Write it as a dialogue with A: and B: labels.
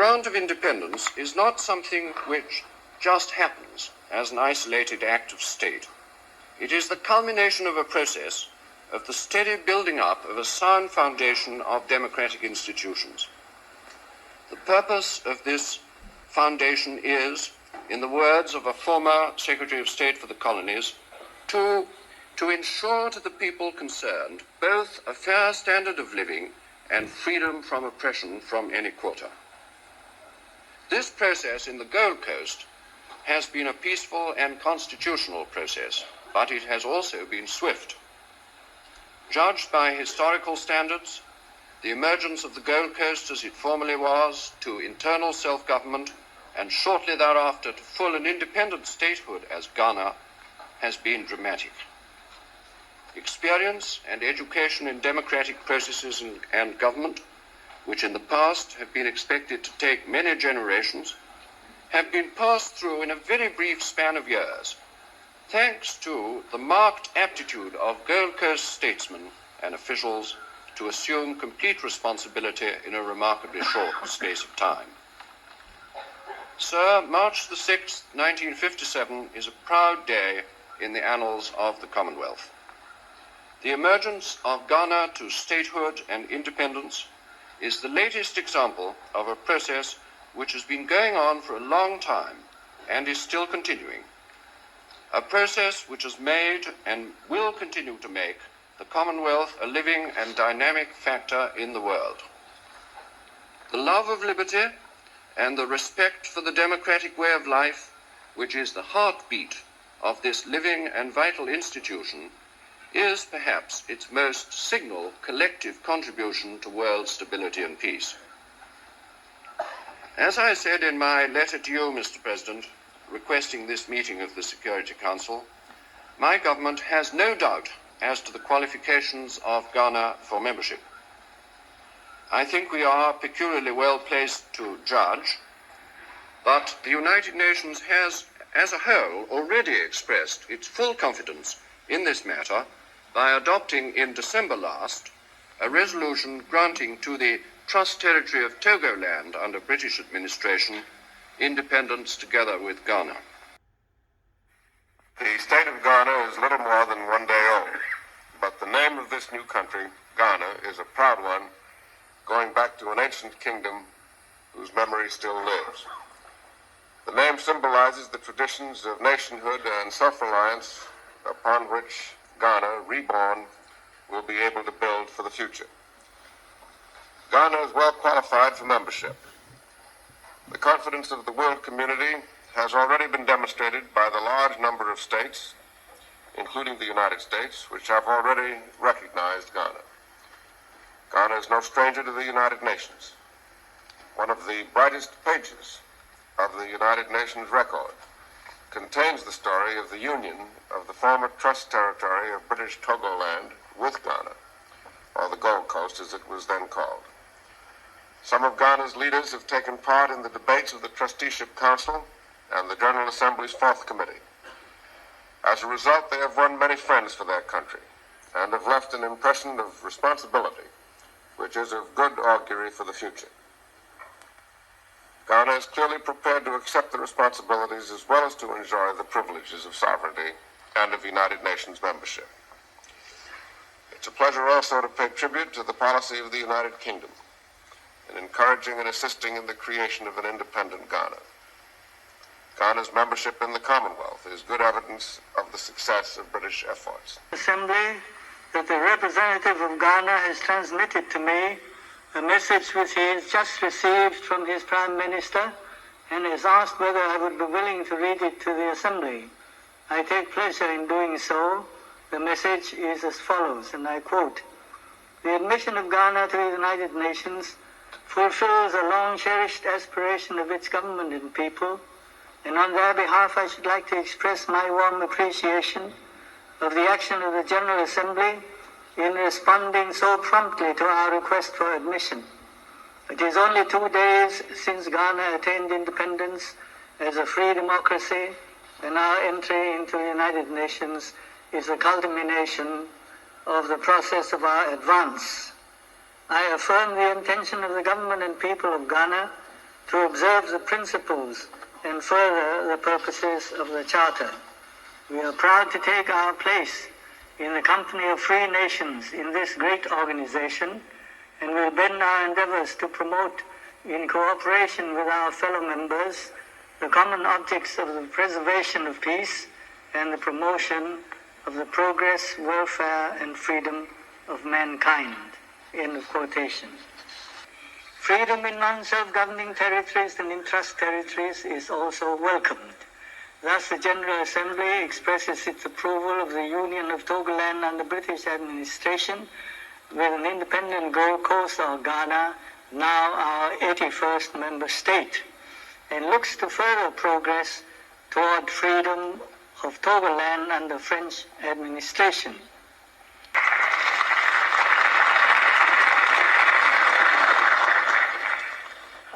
A: grant of independence is not something which just happens as an isolated act of state. It is the culmination of a process of the steady building up of a sound foundation of democratic institutions. The purpose of this foundation is, in the words of a former Secretary of State for the Colonies, to ensure to the people concerned both a fair standard of living and freedom from oppression from any quarter. This process in the Gold Coast has been a peaceful and constitutional process, but it has also been swift. Judged by historical standards, the emergence of the Gold Coast as it formerly was to internal self-government and shortly thereafter to full and independent statehood as Ghana has been dramatic. Experience and education in democratic processes and government, which in the past have been expected to take many generations, have been passed through in a very brief span of years, thanks to the marked aptitude of Gold Coast statesmen and officials to assume complete responsibility in a remarkably short space of time. Sir, March the 6th, 1957 is a proud day in the annals of the Commonwealth. The emergence of Ghana to statehood and independence is the latest example of a process which has been going on for a long time and is still continuing. A process which has made and will continue to make the Commonwealth a living and dynamic factor in the world. The love of liberty and the respect for the democratic way of life, which is the heartbeat of this living and vital institution, is perhaps its most signal collective contribution to world stability and peace. As I said in my letter to you, Mr. President, requesting this meeting of the Security Council, my government has no doubt as to the qualifications of Ghana for membership. I think we are peculiarly well placed to judge, but the United Nations has, as a whole, already expressed its full confidence in this matter by adopting in December last a resolution granting to the Trust Territory of Togoland under British administration independence together with Ghana.
B: The state of Ghana is little more than 1 day old, but the name of this new country, Ghana, is a proud one, going back to an ancient kingdom whose memory still lives. The name symbolizes the traditions of nationhood and self-reliance upon which Ghana, reborn, will be able to build for the future. Ghana is well qualified for membership. The confidence of the world community has already been demonstrated by the large number of states, including the United States, which have already recognized Ghana. Ghana is no stranger to the United Nations. One of the brightest pages of the United Nations record contains the story of the union of the former Trust Territory of British Togoland with Ghana, or the Gold Coast as it was then called. Some of Ghana's leaders have taken part in the debates of the Trusteeship Council and the General Assembly's Fourth Committee. As a result, they have won many friends for their country and have left an impression of responsibility, which is of good augury for the future. Ghana is clearly prepared to accept the responsibilities as well as to enjoy the privileges of sovereignty and of United Nations membership. It's a pleasure also to pay tribute to the policy of the United Kingdom in encouraging and assisting in the creation of an independent Ghana. Ghana's membership in the Commonwealth is good evidence of the success of British efforts.
C: Assembly, that the representative of Ghana has transmitted to me a message which he has just received from his Prime Minister and has asked whether I would be willing to read it to the Assembly. I take pleasure in doing so. The message is as follows, and I quote, "The admission of Ghana to the United Nations fulfills a long-cherished aspiration of its government and people, and on their behalf I should like to express my warm appreciation of the action of the General Assembly in responding so promptly to our request for admission. It is only 2 days since Ghana attained independence as a free democracy, and our entry into the United Nations is a culmination of the process of our advance. I affirm the intention of the government and people of Ghana to observe the principles and further the purposes of the Charter. We are proud to take our place in the company of free nations in this great organization, and will bend our endeavors to promote, in cooperation with our fellow members, the common objects of the preservation of peace and the promotion of the progress, welfare, and freedom of mankind. End of quotation. Freedom in non-self-governing territories and in trust territories is also welcomed. Thus, the General Assembly expresses its approval of the Union of Togoland under British administration with an independent Gold Coast or Ghana, now our 81st member state, and looks to further progress toward freedom of Togoland under French administration.